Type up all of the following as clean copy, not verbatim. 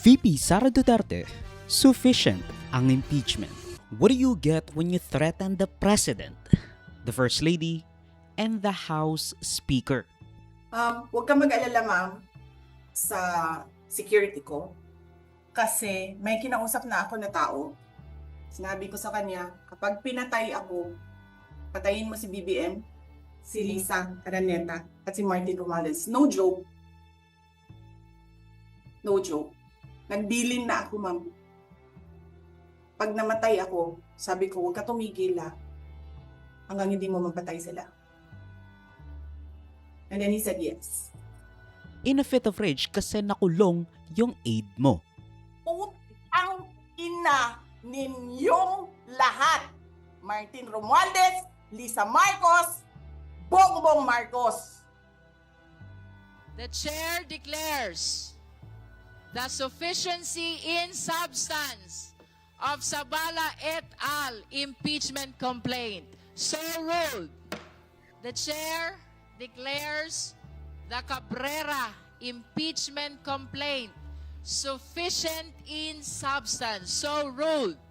VP Sara Duterte, sufficient ang impeachment. What do you get when you threaten the President, the First Lady, and the House Speaker? Huwag kang mag-alala, ma'am, sa security ko. Kasi may kinausap na ako na tao. Sinabi ko sa kanya, kapag pinatay ako, patayin mo si BBM, si Lisa Araneta, at si Martin Romualdez. No joke. No joke. Nagbilin na ako, ma'am. Pag namatay ako, sabi ko, huwag ka tumigil hanggang hindi mo mapatay sila. And then he said yes. In a fit of rage kasi nakulong yung aide mo. Putang ina ninyong lahat. Martin Romualdez, Lisa Marcos, Bongbong Marcos. The chair declares the sufficiency in substance of Sabala et al. Impeachment complaint. So ruled. The chair declares the Cabrera impeachment complaint sufficient in substance. So ruled.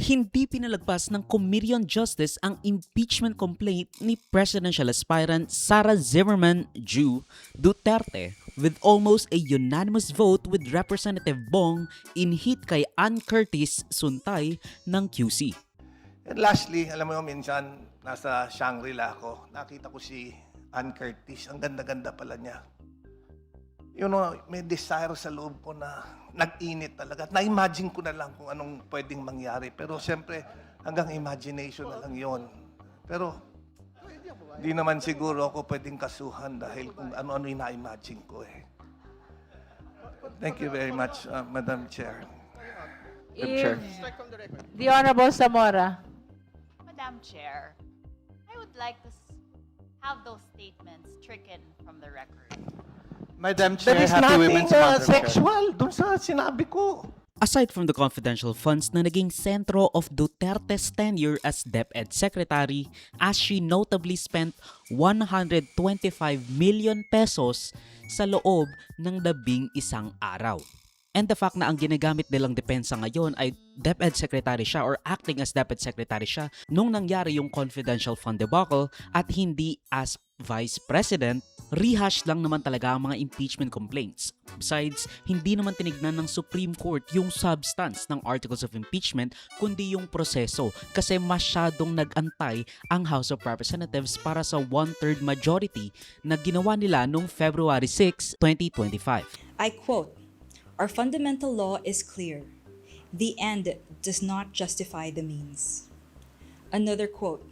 Hindi pinalagpas ng Committee on Justice ang impeachment complaint ni presidential aspirant Sara Zimmerman Ju Duterte with almost a unanimous vote with Representative Bong in hit kay Ann Curtis Suntay ng QC. And lastly, alam mo minsan nasa Shangri-La ako, nakita ko si Ann Curtis. Ang ganda-ganda pala niya. You know, may desire sa loob ko na nag-init talaga. Na-imagine ko na lang kung anong pwedeng mangyari. Pero siyempre, hanggang imagination na lang yon. Pero, di naman siguro ako pwedeng kasuhan dahil kung ano-ano yung na-imagine ko eh. Thank you very much, Madam Chair. Madam Chair. The Honorable Zamora. Madam Chair, I would like to have those statements stricken from the record. Madam There Chair, is Happy nothing Women's Month, Madam Chair. sexual dun sa sinabi ko. Aside from the confidential funds na naging sentro of Duterte's tenure as DepEd Secretary as she notably spent 125 million pesos sa loob ng 11 araw. And the fact na ang ginagamit nilang depensa ngayon ay DepEd Secretary siya or acting as DepEd Secretary siya nung nangyari yung confidential fund debacle at hindi as Vice President, rehash lang naman talaga ang mga impeachment complaints. Besides, hindi naman tinignan ng Supreme Court yung substance ng articles of impeachment kundi yung proseso kasi masyadong nag-antay ang House of Representatives para sa 1/3 majority na ginawa nila noong February 6, 2025. I quote, "Our fundamental law is clear. The end does not justify the means." Another quote,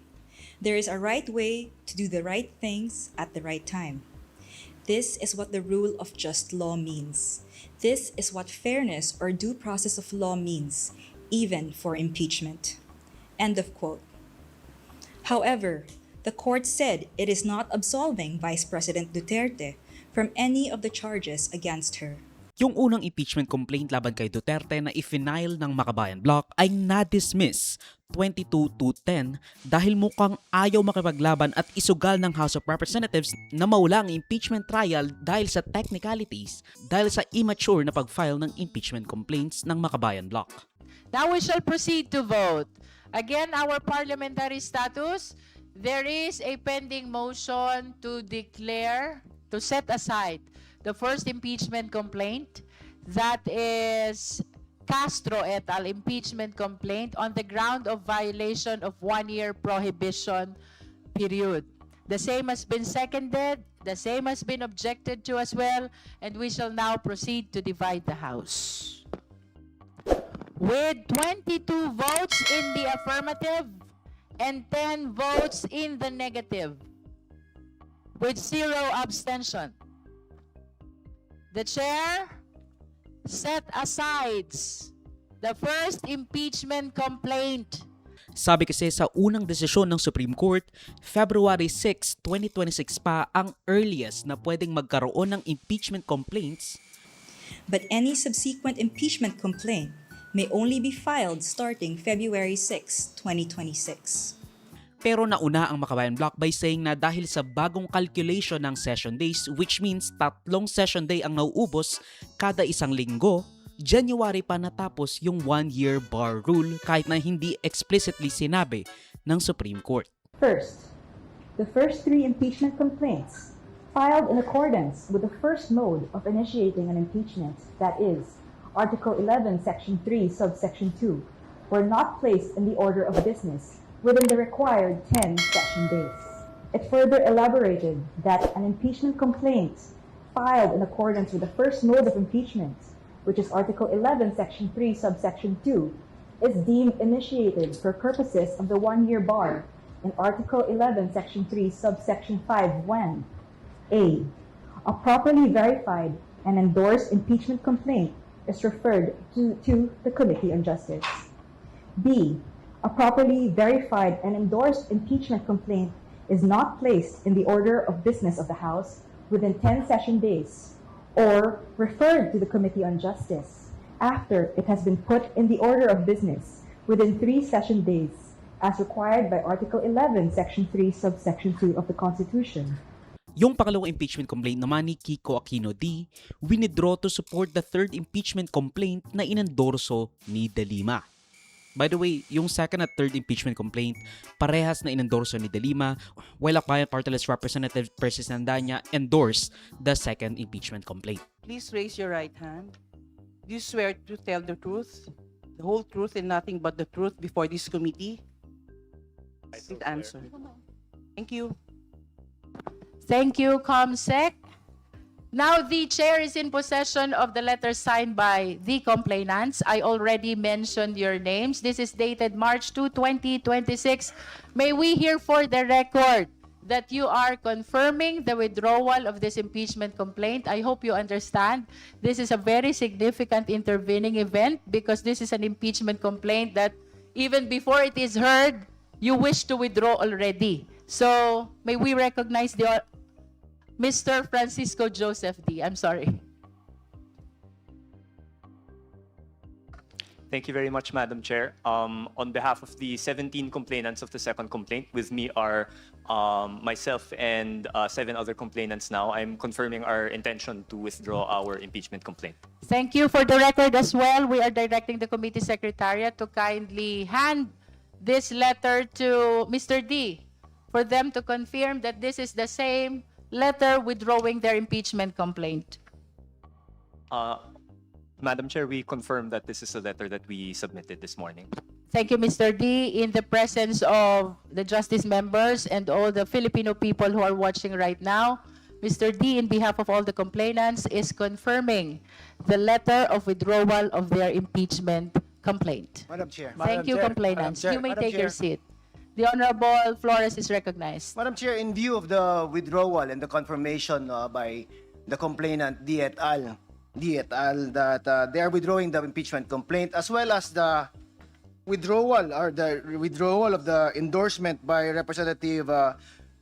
"There is a right way to do the right things at the right time. This is what the rule of just law means. This is what fairness or due process of law means, even for impeachment." End of quote. However, the court said it is not absolving Vice President Duterte from any of the charges against her. Yung unang impeachment complaint laban kay Duterte na i-file ng Makabayan Bloc ay na-dismiss 22-10 dahil mukhang ayaw makipaglaban at isugal ng House of Representatives na mawala ang impeachment trial dahil sa technicalities, dahil sa immature na pag-file ng impeachment complaints ng Makabayan Bloc. Now we shall proceed to vote. Again, our parliamentary status, there is a pending motion to declare, to set aside the first impeachment complaint, that is Castro et al. Impeachment complaint on the ground of violation of 1-year prohibition period. The same has been seconded, the same has been objected to as well, and we shall now proceed to divide the House. With 22 votes in the affirmative and 10 votes in the negative, with 0 abstention, the chair set asides the first impeachment complaint. Sabi kasi sa unang desisyon ng Supreme Court, February 6, 2026 pa ang earliest na pwedeng magkaroon ng impeachment complaints, But any subsequent impeachment complaint may only be filed starting February 6, 2026. pero nauna ang Makabayan Block by saying na dahil sa bagong calculation ng session days, which means 3 session day ang nauubos kada isang linggo, January pa natapos yung 1-year bar rule kahit na hindi explicitly sinabi ng Supreme Court. First, the first 3 impeachment complaints filed in accordance with the first mode of initiating an impeachment, that is, Article 11, Section 3, Subsection 2, were not placed in the order of business within the required 10 session days. It further elaborated that an impeachment complaint filed in accordance with the first mode of impeachment, which is Article 11, Section 3, Subsection 2, is deemed initiated for purposes of the 1-year bar in Article 11, Section 3, Subsection 5 when A. A properly verified and endorsed impeachment complaint is referred to the Committee on Justice. B. A properly verified and endorsed impeachment complaint is not placed in the order of business of the House within 10 session days or referred to the Committee on Justice after it has been put in the order of business within 3 session days as required by Article 11, Section 3, Subsection 2 of the Constitution. Yung pangalawang impeachment complaint naman ni Kiko Aquino D, winidraw to support the third impeachment complaint na inendorso ni De Lima. By the way, yung second at third impeachment complaint, parehas na inendorso ni De Lima, while Akbayan Party List Representative Percy Sandanya endorsed the second impeachment complaint. Please raise your right hand. Do you swear to tell the truth, the whole truth, and nothing but the truth before this committee? Please answer. Thank you. Thank you, ComSec. Now the chair is in possession of the letter signed by the complainants. I already mentioned your names. This is dated March 2, 2026. May we hear for the record that you are confirming the withdrawal of this impeachment complaint. I hope you understand. This is a very significant intervening event because this is an impeachment complaint that even before it is heard, you wish to withdraw already. So may we recognize the Mr. Francisco Joseph D. I'm sorry. Thank you very much, Madam Chair. On behalf of the 17 complainants of the second complaint, with me are myself and 7 other complainants now. I'm confirming our intention to withdraw our impeachment complaint. Thank you. For the record as well, we are directing the committee secretariat to kindly hand this letter to Mr. D for them to confirm that this is the same letter withdrawing their impeachment complaint. Madam Chair, we confirm that this is a letter that we submitted this morning. Thank you, Mr. D. In the presence of the justice members and all the Filipino people who are watching right now, Mr. D, in behalf of all the complainants, is confirming the letter of withdrawal of their impeachment complaint. Madam Chair. Thank you, complainants. You may Madam take your Chair. seat. The Honorable Flores is recognized. Madam Chair, in view of the withdrawal and the confirmation by the complainant D et al. That they are withdrawing the impeachment complaint, as well as the withdrawal of the endorsement by Representative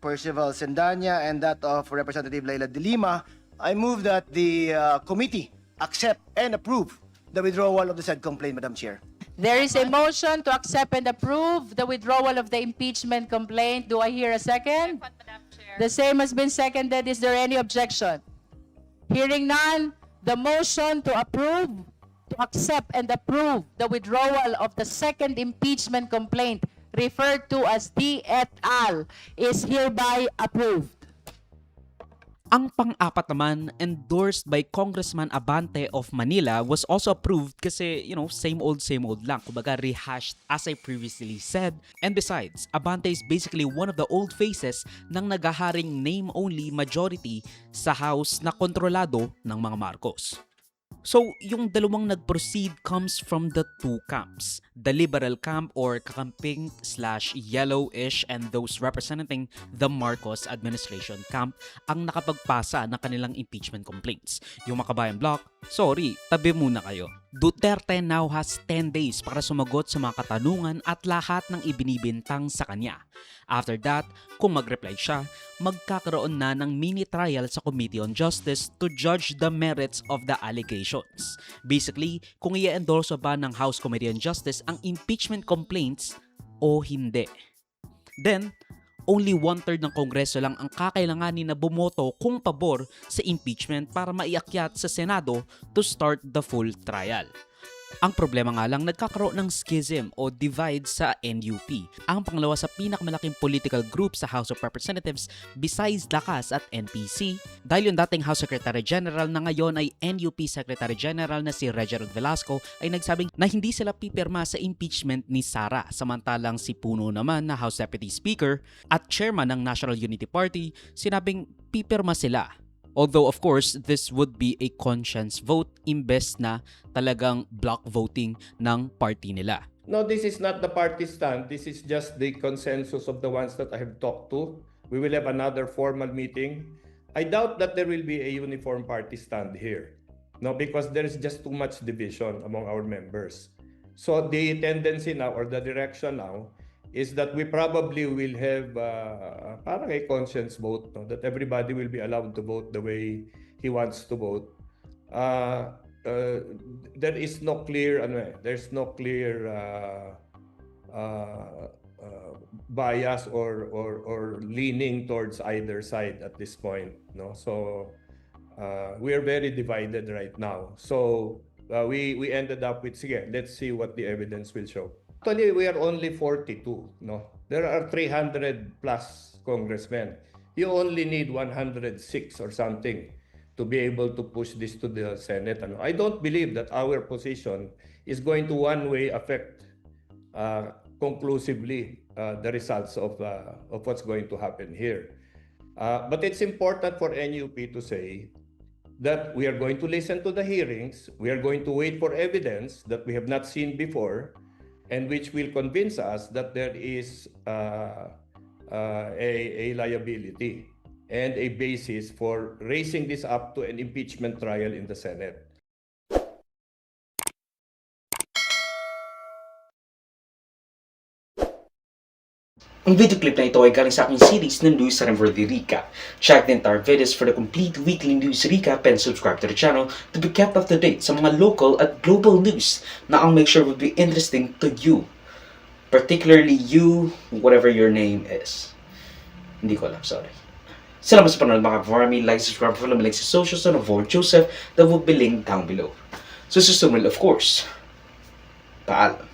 Percival Sandanya and that of Representative Leila De Lima, I move that the committee accept and approve the withdrawal of the said complaint, Madam Chair. There is a motion to accept and approve the withdrawal of the impeachment complaint. Do I hear a second? The same has been seconded. Is there any objection? Hearing none, the motion to approve, to accept and approve the withdrawal of the second impeachment complaint referred to as D et al. Is hereby approved. Ang pang-apat naman, endorsed by Congressman Abante of Manila, was also approved kasi, same old lang. Kumbaga, rehashed as I previously said. And besides, Abante is basically one of the old faces ng nagaharing name-only majority sa House na kontrolado ng mga Marcos. So, yung dalawang nag-proceed comes from the two camps. The liberal camp or kakamping/yellowish and those representing the Marcos administration camp ang nakapagpasa ng kanilang impeachment complaints. Yung Makabayan Block, sorry, tabi muna kayo. Duterte now has 10 days para sumagot sa mga katanungan at lahat ng ibinibintang sa kanya. After that, kung mag-reply siya, magkakaroon na ng mini-trial sa Committee on Justice to judge the merits of the allegations. Basically, kung i-endorse ba ng House Committee on Justice ang impeachment complaints o hindi. Then, only 1/3 ng Kongreso lang ang kakailanganin na bumoto kung pabor sa impeachment para maiakyat sa Senado to start the full trial. Ang problema nga lang, nagkakaroon ng schism o divide sa NUP, ang pangalawa sa pinakamalaking political group sa House of Representatives besides Lakas at NPC, dahil yung dating House Secretary General na ngayon ay NUP Secretary General na si Reginald Velasco ay nagsabing na hindi sila pipirma sa impeachment ni Sara, samantalang si Puno naman na House Deputy Speaker at Chairman ng National Unity Party sinabing pipirma sila. Although of course, this would be a conscience vote imbes na talagang block voting ng party nila. No, this is not the party stand. This is just the consensus of the ones that I have talked to. We will have another formal meeting. I doubt that there will be a uniform party stand here. No, because there is just too much division among our members. So the tendency now or the direction now is that we probably will have parang a conscience vote, no? That everybody will be allowed to vote the way he wants to vote. There is no clear, there's no clear bias or leaning towards either side at this point, no? So we are very divided right now. So we ended up with, sige, let's see what the evidence will show. Actually, we are only 42, no? There are 300 plus congressmen. You only need 106 or something to be able to push this to the Senate. I don't believe that our position is going to one way affect conclusively the results of what's going to happen here. But it's important for NUP to say that we are going to listen to the hearings, we are going to wait for evidence that we have not seen before, and which will convince us that there is a liability and a basis for raising this up to an impeachment trial in the Senate. Ang video clip na ito ay galing sa aking series ng News Remember the Recap. Check the entire videos for the complete weekly news recap and subscribe to the channel to be kept up to date sa mga local at global news na I'll make sure will be interesting to you. Particularly you, whatever your name is. Hindi ko alam, sorry. Salamat sa panonood mga kaparami. Like, subscribe, follow me like sa socials and avoid Joseph that will be linked down below. So, susunod of course. Paalam.